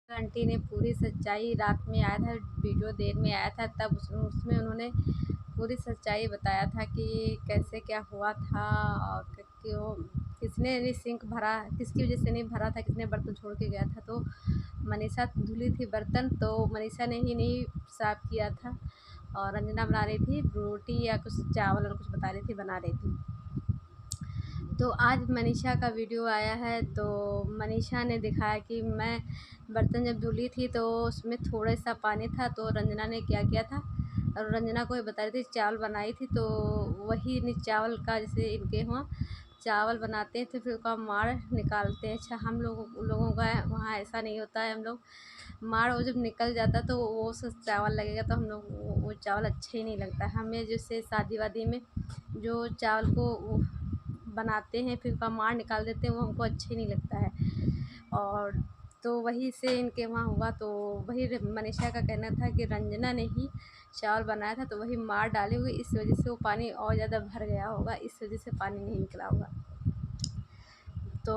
Aunty ने पूरी सच्चाई रात में आया था, वीडियो देर में आया था, तब उसमें उन्होंने पूरी सच्चाई बताया था कि कैसे क्या हुआ था और क्यों किसने नहीं सिंक भरा, किसकी वजह से नहीं भरा था, किसने बर्तन छोड़ के गया था। तो मनीषा धुली थी बर्तन, तो मनीषा ने ही नहीं साफ़ किया था और रंजना बना रही थी रोटी या कुछ चावल और कुछ बता रही थी, बना रही थी। तो आज मनीषा का वीडियो आया है, तो मनीषा ने दिखाया कि मैं बर्तन जब धुली थी तो उसमें थोड़ा सा पानी था, तो रंजना ने क्या किया था और रंजना को ये बता रही थी चावल बनाई थी, तो वही चावल का जैसे इनके वहाँ चावल बनाते हैं तो फिर उसका माड़ निकालते हैं। अच्छा, हम लोगों का वहाँ ऐसा नहीं होता है। हम लोग माड़ वो जब निकल जाता है तो वो सब चावल लगेगा, तो हम लोग वो चावल अच्छा ही नहीं लगता हमें। जैसे शादी वादी में जो चावल को बनाते हैं फिर उसका माड़ निकाल देते हैं, वो हमको अच्छे नहीं लगता है। और तो वही से इनके वहाँ हुआ, तो वही मनीषा का कहना था कि रंजना ने ही चावल बनाया था, तो वही मार डाली हुई, इस वजह से वो पानी और ज़्यादा भर गया होगा, इस वजह से पानी नहीं निकला होगा। तो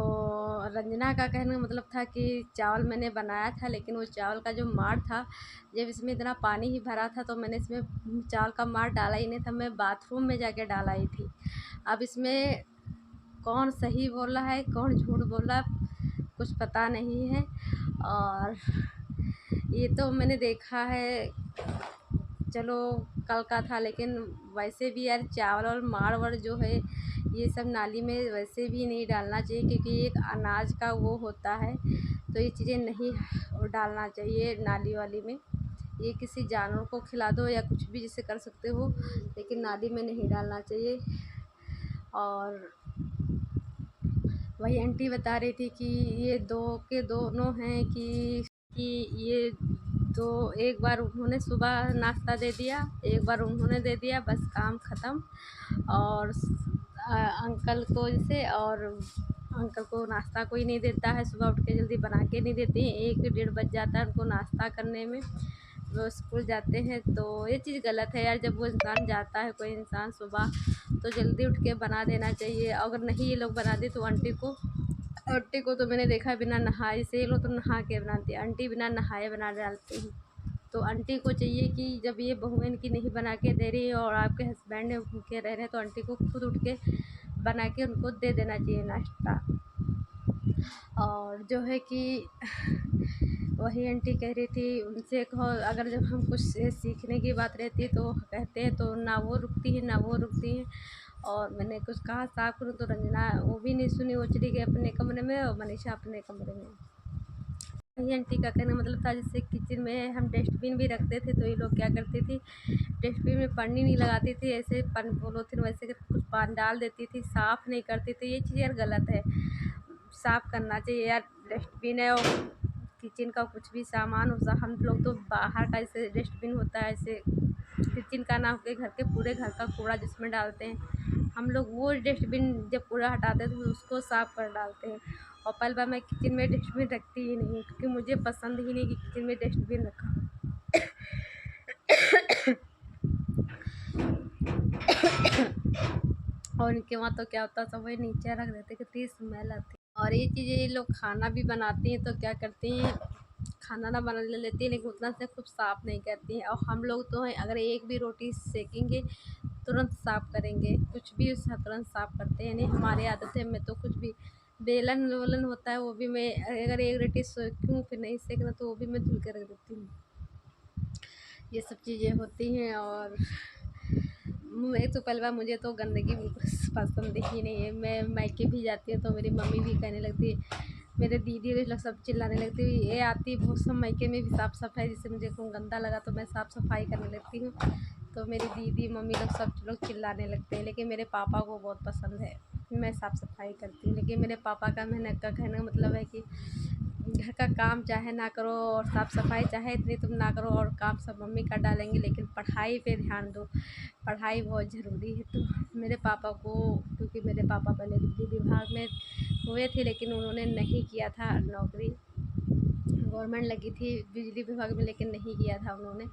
रंजना का कहने का मतलब था कि चावल मैंने बनाया था, लेकिन वो चावल का जो मार था, जब इसमें इतना पानी ही भरा था तो मैंने इसमें चावल का मार डाला ही नहीं था, मैं बाथरूम में जाके डाला ही थी। अब इसमें कौन सही बोल रहा है कौन झूठ बोल रहा है कुछ पता नहीं है। और ये तो मैंने देखा है, चलो कल का था, लेकिन वैसे भी यार चावल और माड़ वाड़ जो है ये सब नाली में वैसे भी नहीं डालना चाहिए, क्योंकि एक अनाज का वो होता है, तो ये चीज़ें नहीं डालना चाहिए नाली वाली में। ये किसी जानवर को खिला दो या कुछ भी जिसे कर सकते हो, लेकिन नाली में नहीं डालना चाहिए। और वही आंटी बता रही थी कि ये दो के दोनों हैं कि ये दो, एक बार उन्होंने सुबह नाश्ता दे दिया, एक बार उन्होंने दे दिया, बस काम ख़त्म। और अंकल को जैसे, और अंकल को नाश्ता कोई नहीं देता है, सुबह उठ के जल्दी बना के नहीं देते हैं, 1 डेढ़ बज जाता है उनको नाश्ता करने में, वो स्कूल जाते हैं। तो ये चीज़ गलत है यार, जब वो इंसान जाता है कोई इंसान सुबह, तो जल्दी उठ के बना देना चाहिए। अगर नहीं ये लोग बना दे तो आंटी को तो मैंने देखा है बिना नहाए से, ये लोग तो नहा के बनाती है, आंटी बिना नहाए बना डालती हैं। तो आंटी को चाहिए कि जब ये बहुएं इनकी नहीं बना के दे रही है और आपके हस्बैंड भूखे रह रहे हैं, तो आंटी को खुद उठ के बना के उनको दे देना चाहिए नाश्ता। और जो है कि वही आंटी कह रही थी उनसे कहो, अगर जब हम कुछ सीखने की बात रहती है तो कहते हैं, तो ना वो रुकती है ना वो रुकती है। और मैंने कुछ कहा साफ करूँ तो रंजना वो भी नहीं सुनी, वो चली गई अपने कमरे में और मनीषा अपने कमरे में। वही आंटी का कहने का मतलब था, जैसे किचन में हम डस्टबिन भी रखते थे, तो ये लोग क्या करती थी डस्टबिन में पन्नी नहीं लगाती थी, ऐसे पॉलीथिन वैसे कुछ पान डाल देती थी, साफ़ नहीं करती थी। ये चीज़ यार गलत है, साफ़ करना चाहिए यार। डस्टबिन है और किचन का कुछ भी सामान हो, हम लोग तो बाहर का जैसे डस्टबिन होता है, ऐसे किचन का ना होके घर के पूरे घर का कूड़ा जिसमें डालते हैं हम लोग, वो डस्टबिन जब कूड़ा हटाते हैं तो उसको साफ़ कर डालते हैं। और पहली बार मैं किचन में डस्टबिन रखती ही नहीं, क्योंकि मुझे पसंद ही नहीं कि किचन में डस्टबिन रखा हो। और इनके वहाँ तो क्या होता है, सब वही नीचे रख देते, कितनी स्मेल आती है। और ये चीज़ें ये लोग खाना भी बनाती हैं, तो क्या करती हैं खाना ना बना लेती हैं, लेकिन उतना से खूब साफ़ नहीं करती हैं। और हम लोग तो हैं, अगर एक भी रोटी सेकेंगे तुरंत साफ़ करेंगे, कुछ भी उसका तुरंत साफ़ करते हैं। नहीं, हमारी आदत है, मैं तो कुछ भी बेलन वोलन होता है वो भी मैं, अगर एक रोटी सेकूँ फिर नहीं सेकना तो वो भी मैं धुल के रख देती हूँ। ये सब चीज़ें होती हैं। और एक तो पहली बार मुझे तो गंदगी बिल्कुल पसंद ही नहीं है। मैं मायके भी जाती हूँ तो मेरी मम्मी भी कहने लगती है, मेरे दीदी लोग सब चिल्लाने लगती है, ये आती बहुत सब मायके में भी साफ़ सफाई, जिससे मुझे को गंदा लगा तो मैं साफ़ सफाई करने लगती हूँ, तो मेरी दीदी मम्मी लोग सब लोग चिल्लाने लगते हैं। लेकिन मेरे पापा को बहुत पसंद है मैं साफ़ सफाई करती हूँ। लेकिन मेरे पापा का मेहनत का कहने का मतलब है कि घर का काम चाहे ना करो और साफ़ सफाई चाहे इतनी तुम ना करो, और काम सब मम्मी कर डालेंगे, लेकिन पढ़ाई पे ध्यान दो, पढ़ाई बहुत ज़रूरी है। तो मेरे पापा को, क्योंकि मेरे पापा पहले बिजली विभाग में हुए थे, लेकिन उन्होंने नहीं किया था नौकरी, गवर्नमेंट लगी थी बिजली विभाग में, लेकिन नहीं किया था उन्होंने।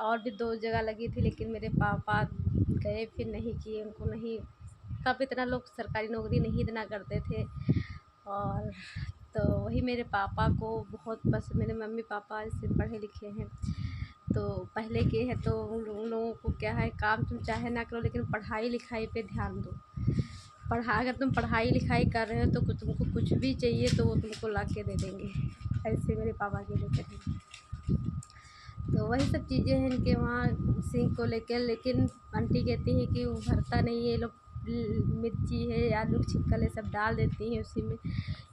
और भी 2 जगह लगी थी, लेकिन मेरे पापा गए फिर नहीं किए, उनको नहीं, तब इतना लोग सरकारी नौकरी नहीं इतना करते थे। और तो वही मेरे पापा को बहुत पसंद, मेरे मम्मी पापा इससे पढ़े लिखे हैं तो पहले के हैं, तो उन लोगों को क्या है, काम तुम चाहे ना करो लेकिन पढ़ाई लिखाई पे ध्यान दो। अगर तुम पढ़ाई लिखाई कर रहे हो तो तुमको कुछ भी चाहिए तो वो तुमको ला के दे देंगे, ऐसे मेरे पापा के लेकर हैं। तो वही सब चीज़ें हैं इनके वहाँ सिंक को लेकर। लेकिन आंटी कहती है कि वो भरता नहीं है, ये लोग मिर्ची है, आलू छिक्कल है, सब डाल देती हैं उसी में,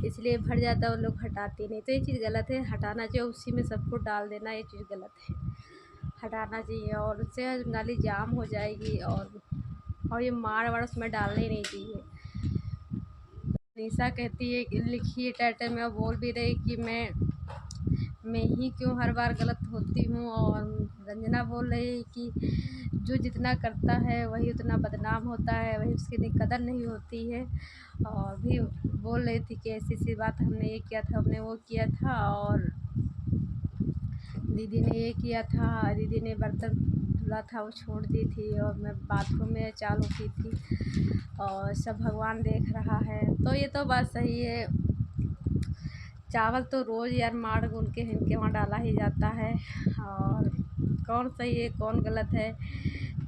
इसलिए भर जाता है, वो लोग हटाती नहीं। तो ये चीज़ गलत है, हटाना चाहिए, उसी में सब कुछ डाल देना, ये चीज़ गलत है, हटाना चाहिए। और उससे नाली जाम हो जाएगी, और ये मार वाड़ उसमें डालना ही नहीं चाहिए। निशा कहती है कि लिखिए टाइटल में, और बोल भी रही कि मैं ही क्यों हर बार गलत होती हूँ। और रंजना बोल रही है कि जो जितना करता है वही उतना बदनाम होता है, वही उसकी इतनी कदर नहीं होती है। और भी बोल रही थी कि ऐसी ऐसी बात हमने ये किया था, हमने वो किया था, और दीदी ने ये किया था, दीदी ने बर्तन धुला था वो छोड़ दी थी, और मैं बाथरूम में चालू की थी, और सब भगवान देख रहा है। तो ये तो बात सही है, चावल तो रोज़ यार माड़ गुन के इनके वहाँ डाला ही जाता है, और कौन सही है कौन गलत है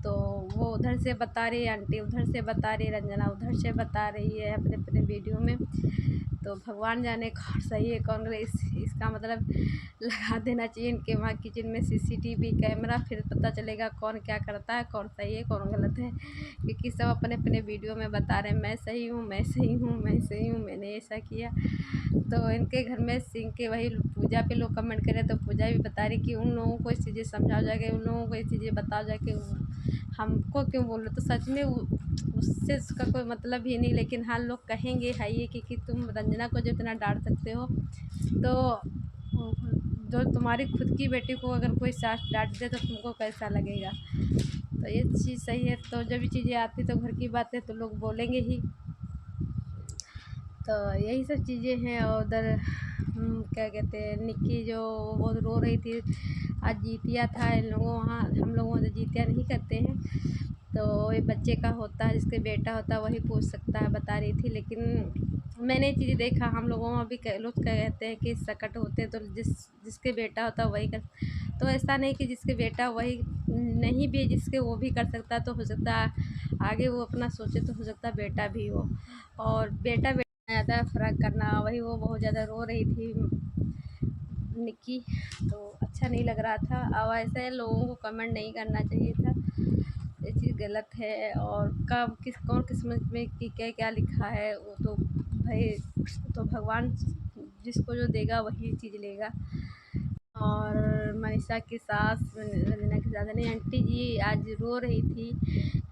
तो वो उधर से बता रही है आंटी, उधर से बता रही है रंजना, उधर से बता रही है अपने अपने वीडियो में। तो भगवान जाने कौन सही है कौन गलत, इसका मतलब लगा देना चाहिए इनके वहाँ किचन में सीसीटीवी कैमरा, फिर पता चलेगा कौन क्या करता है, कौन सही है कौन गलत है। क्योंकि सब अपने अपने वीडियो में बता रहे हैं मैं सही हूँ, मैं सही हूँ, मैं सही हूँ, मैंने ऐसा किया। तो इनके घर में सिंह के वही पूजा पे लोग कमेंट करें, तो पूजा भी बता रही कि उन लोगों को ये चीज़ें समझाओ जाके, उन लोगों को ये चीज़ें बताओ जाके, हमको क्यों बोल रहे। तो सच में उससे उसका कोई मतलब ही नहीं, लेकिन हाँ लोग कहेंगे है ये कि तुम रंजना को जो इतना डांट सकते हो, तो जो तुम्हारी खुद की बेटी को अगर कोई सास डांट दे तो तुमको कैसा लगेगा। तो ये चीज़ सही है, तो जब ये चीज़ें आती तो घर की बातें तो लोग बोलेंगे ही। तो यही सब चीज़ें हैं। और उधर क्या कहते हैं, निक्की जो बहुत रो रही थी, आज जीतिया था इन लोगों वहाँ, हम लोग वहाँ तो जीतिया नहीं करते हैं, तो ये बच्चे का होता है, जिसके बेटा होता है वही पूछ सकता है, बता रही थी। लेकिन मैंने चीज़ देखा, हम लोगों वहाँ भी लोग कहते हैं कि सकट होते हैं तो जिसके बेटा होता है वही कर, तो ऐसा नहीं कि जिसके बेटा वही नहीं भी, जिसके वो भी कर सकता है, तो हो सकता है आगे वो अपना सोचे तो हो सकता है बेटा भी हो। और बेटा ज़्यादा फ़र्क करना, वही वो बहुत ज़्यादा रो रही थी निक्की, तो अच्छा नहीं लग रहा था। अब ऐसे लोगों को कमेंट नहीं करना चाहिए था, ये चीज़ गलत है। और कब कौन किस्मत में कि क्या क्या लिखा है वो तो भाई, तो भगवान जिसको जो देगा वही चीज़ लेगा। और मनीषा की सास रंजना की सास यानी आंटी जी आज रो रही थी,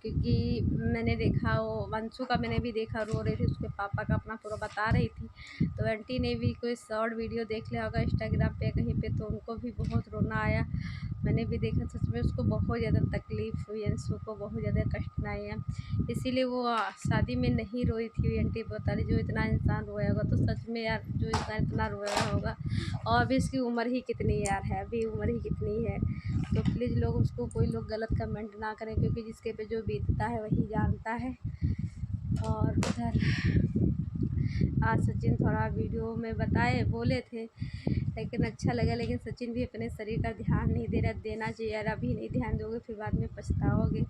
क्योंकि मैंने देखा वो वंशु का, मैंने भी देखा रो रही थी, उसके पापा का अपना पूरा बता रही थी। तो आंटी ने भी कोई शॉर्ट वीडियो देख लिया होगा इंस्टाग्राम पे कहीं पे, तो उनको भी बहुत रोना आया। मैंने भी देखा, सच में उसको बहुत ज़्यादा तकलीफ़ हुई, अंशु को बहुत ज़्यादा कठिनाइयाँ, इसीलिए वो शादी में नहीं रोई थी। आंटी बता रही जो इतना इंसान रोया होगा, तो सच में यार जो इंसान इतना रोया होगा, और अभी इसकी उम्र ही कितनी यार है, अभी उम्र ही कितनी है। तो प्लीज़ लोग उसको, कोई लोग गलत कमेंट ना करें, क्योंकि जिसके पे जो बीतता है वही जानता है। और उधर आज सचिन थोड़ा वीडियो में बताए बोले थे, लेकिन अच्छा लगा। लेकिन सचिन भी अपने शरीर का ध्यान नहीं दे रहा, देना चाहिए यार, अभी नहीं ध्यान दोगे फिर बाद में पछताओगे।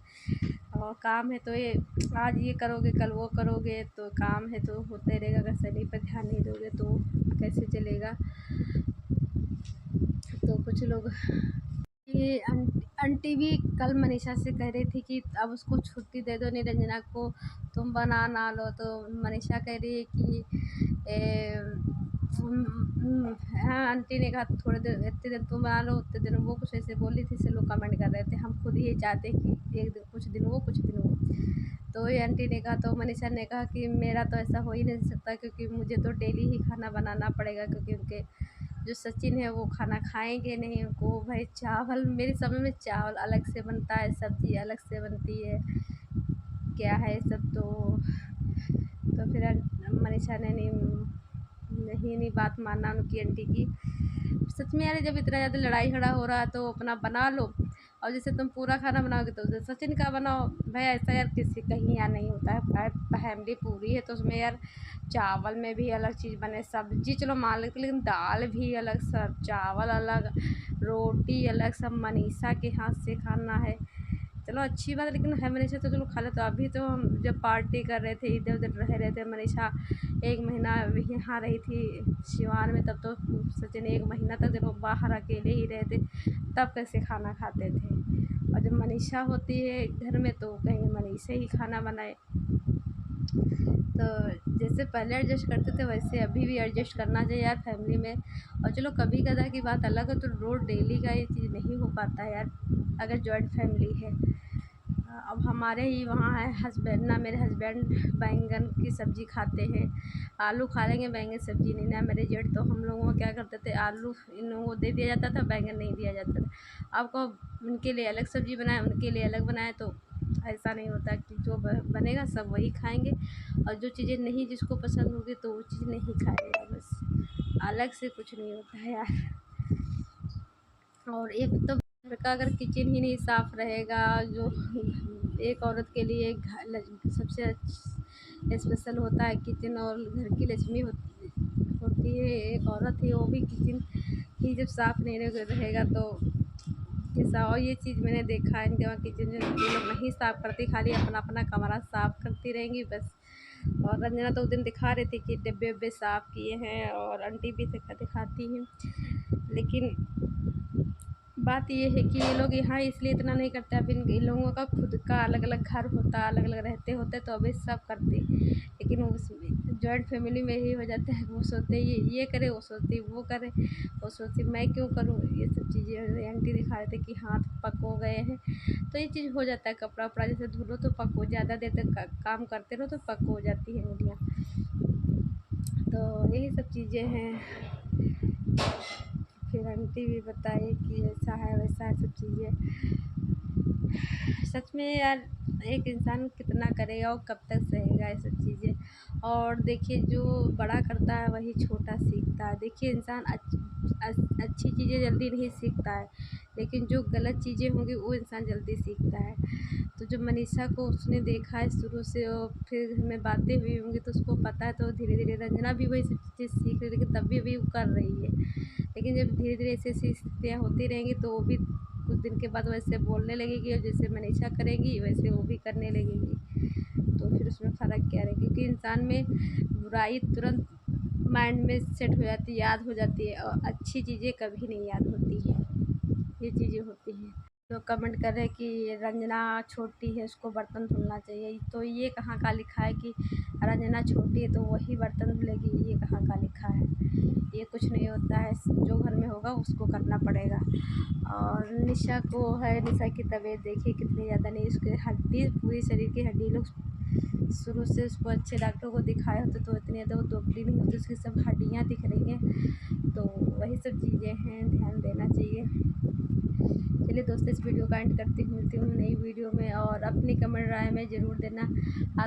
और काम है तो ये आज ये करोगे कल वो करोगे, तो काम है तो होते रहेगा, अगर शरीर पर ध्यान नहीं दोगे तो कैसे चलेगा। तो कुछ लोग ये आंटी भी कल मनीषा से कह रही थी कि अब उसको छुट्टी दे दो निरंजना को, तुम बना ना लो। तो मनीषा कह रही है कि हाँ आंटी ने कहा थोड़े दिन, इतने दिन तुम बना लो उतने दिन वो, कुछ ऐसे बोली थी, से लोग कमेंट कर रहे थे। हम खुद ही चाहते कि एक दिन कुछ दिन वो कुछ दिन वो। तो ये आंटी ने कहा, तो मनीषा ने कहा कि मेरा तो ऐसा हो ही नहीं सकता, क्योंकि मुझे तो डेली ही खाना बनाना पड़ेगा, क्योंकि उनके जो सचिन है वो खाना खाएंगे नहीं, उनको भाई चावल, मेरी समझ में चावल अलग से बनता है, सब्ज़ी अलग से बनती है, क्या है सब। तो फिर मनीषा ने नहीं बात मानना उनकी आंटी की। सच में यार जब इतना ज़्यादा लड़ाई झगड़ा हो रहा है तो अपना बना लो, और जैसे तुम पूरा खाना बनाओगे तो उसे सचिन का बनाओ। भाई ऐसा यार किसी कहीं यार नहीं होता है। फैमिली पूरी है तो उसमें यार चावल में भी अलग चीज़ बने, सब्जी चलो मान लेते, लेकिन दाल भी अलग, सब चावल अलग, रोटी अलग, सब मनीषा के हाथ से खाना है। चलो अच्छी बात है, लेकिन है मनीषा तो चलो खा ले। तो अभी तो हम जब पार्टी कर रहे थे, इधर उधर रह रहे थे, मनीषा 1 महीना यहाँ रही थी सिवान में, तब तो सचिन 1 महीना तक जब वो बाहर अकेले ही रहते तब कैसे खाना खाते थे। और जब मनीषा होती है घर में तो कहीं मनीषा ही खाना बनाए। तो जैसे पहले एडजस्ट करते थे वैसे अभी भी एडजस्ट करना चाहिए यार फैमिली में। और चलो कभी कदा की बात अलग है, तो रोज़ डेली का ये चीज़ नहीं हो पाता है यार अगर जॉइंट फैमिली है। अब हमारे ही वहाँ है हस्बैंड ना, मेरे हस्बैंड बैंगन की सब्ज़ी खाते हैं, आलू खा लेंगे, बैंगन सब्ज़ी नहीं ना। मेरे जेठ तो हम लोगों को क्या करते थे, आलू इन लोगों को दे दिया जाता था, बैंगन नहीं दिया जाता था। आपको उनके लिए अलग सब्ज़ी बनाए, उनके लिए अलग बनाए, तो ऐसा नहीं होता कि जो बनेगा सब वही खाएंगे। और जो चीज़ें नहीं जिसको पसंद होगी तो वो चीज़ नहीं खाएगा, बस अलग से कुछ नहीं होता है यार। और एक तो घर का अगर किचन ही नहीं साफ़ रहेगा, जो एक औरत के लिए सबसे स्पेशल होता है किचन, और घर की लक्ष्मी होती है एक औरत ही, वो भी किचन ही जब साफ़ नहीं रहेगा तो कैसा। और ये चीज़ मैंने देखा है इनके वहाँ किचन जो ये लोग नहीं साफ़ करती, खाली अपना अपना कमरा साफ़ करती रहेंगी बस। और रंजना तो उस दिन दिखा रही थी कि डिब्बे उब्बे साफ़ किए हैं, और आंटी भी दिखाती हैं। लेकिन बात ये है कि ये लोग यहाँ इसलिए इतना नहीं करते। अब इन लोगों का खुद का अलग अलग घर होता, अलग अलग रहते होते तो अभी सब करते, लेकिन उसमें जॉइंट फैमिली में ही हो जाता है। वो सोचते ये करे, वो सोचती वो करे, वो सोचती मैं क्यों करूँ। ये सब चीज़ें आंटी दिखा रहे थे कि हाथ पक हो गए हैं, तो ये चीज़ हो जाता है। कपड़ा उपड़ा जैसे धो लो तो पक हो, ज़्यादा देर तक काम करते रहो तो पक हो जाती है उंगलियाँ। तो यही सब चीज़ें हैं। फिर आंटी भी बताई कि ऐसा है वैसा है सब चीज़ें। सच में यार एक इंसान कितना करेगा और कब तक सहेगा ये सब चीज़ें। और देखिए जो बड़ा करता है वही छोटा सीखता है। देखिए इंसान अच्छी चीज़ें जल्दी नहीं सीखता है, लेकिन जो गलत चीज़ें होंगी वो इंसान जल्दी सीखता है। तो जब मनीषा को उसने देखा है शुरू से, और फिर घर में बातें हुई होंगी तो उसको पता है, तो धीरे धीरे रंजना भी वही सब चीज़ें सीख रही, लेकिन तब भी वो कर रही है। लेकिन जब धीरे धीरे ऐसी ऐसी स्थितियाँ होती रहेंगी तो वो भी कुछ दिन के बाद वैसे बोलने लगेगी, और जैसे मनीषा करेगी वैसे वो भी करने लगेगी। तो फिर उसमें फ़र्क क्या है, क्योंकि इंसान में बुराई तुरंत माइंड में सेट हो जाती है, याद हो जाती है, और अच्छी चीज़ें कभी नहीं याद होती हैं। ये चीज़ें होती हैं। तो कमेंट कर रहे हैं कि रंजना छोटी है उसको बर्तन धुलना चाहिए, तो ये कहाँ का लिखा है कि रंजना छोटी है तो वही बर्तन धुलेगी, ये कहाँ का लिखा है। ये कुछ नहीं होता है, जो घर में होगा उसको करना पड़ेगा। और निशा को है, निशा की तबीयत देखिए कितनी ज़्यादा नहीं, उसके हड्डी पूरी शरीर की हड्डी लोग शुरू से उसको अच्छे डॉक्टर को दिखाए होते तो इतनी ज़्यादा वो दुबली नहीं होती, उसकी सब हड्डियाँ दिख रही हैं। तो वही सब चीज़ें हैं, ध्यान देना चाहिए। चलिए दोस्तों इस वीडियो का एंड करती हूँ, मिलती हूँ नई वीडियो में। और अपनी कमेंट राय में ज़रूर देना।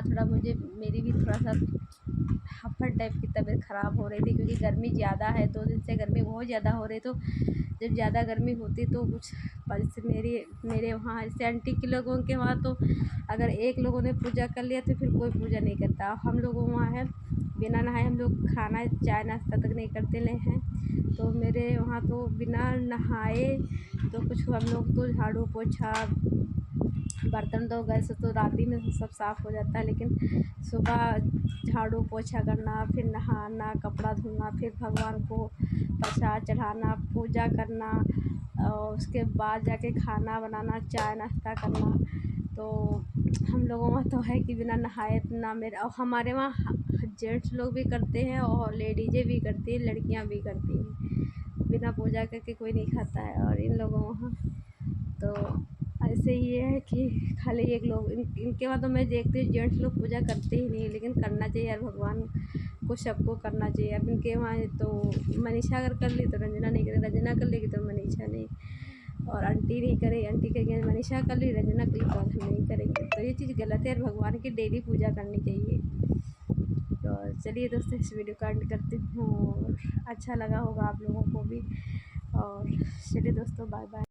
थोड़ा मुझे मेरी भी थोड़ा सा हफड़ टाइप की तबीयत ख़राब हो रही थी, क्योंकि गर्मी ज़्यादा है, 2 दिन से गर्मी बहुत ज़्यादा हो रही। तो जब ज़्यादा गर्मी होती तो कुछ जैसे मेरे वहाँ जैसे आंटी के लोगों के वहाँ तो अगर एक लोगों ने पूजा कर लिया तो फिर कोई पूजा नहीं करता। हम लोगों वहाँ है बिना नहाए हम लोग खाना चाय नाश्ता तक नहीं करते ले हैं। तो मेरे वहाँ तो बिना नहाए तो कुछ हम लोग तो झाड़ू पोछा बर्तन तो वैसे तो रात ही में सब साफ़ हो जाता है, लेकिन सुबह झाड़ू पोछा करना, फिर नहाना, कपड़ा धोना, फिर भगवान को प्रसाद चढ़ाना, पूजा करना, और उसके बाद जाके खाना बनाना, चाय नाश्ता करना। तो हम लोगों में तो है कि बिना नहाए ना मेरे, और हमारे वहाँ जेंट्स लोग भी करते हैं और लेडीज़ें भी करती हैं, लड़कियाँ भी करती हैं। बिना पूजा करके कोई नहीं खाता है। और इन लोगों वहाँ तो ऐसे ही है कि खाली एक लोग इनके वहाँ तो मैं देखती हूँ जेंट्स लोग पूजा करते ही नहीं, लेकिन करना चाहिए यार, भगवान को सबको करना चाहिए। अब इनके वहाँ तो मनीषा अगर कर ली तो रंजना नहीं करे, रंजना कर लेगी तो मनीषा नहीं, और आंटी नहीं करे, आंटी करेंगे मनीषा कर ली, रंजना कर ली तो हम नहीं करेंगे। तो ये चीज़ गलत है यार, भगवान की डेली पूजा करनी चाहिए। तो चलिए दोस्तों इस वीडियो का एंड करती हूँ, और अच्छा लगा होगा आप लोगों को भी। और चलिए दोस्तों बाय बाय।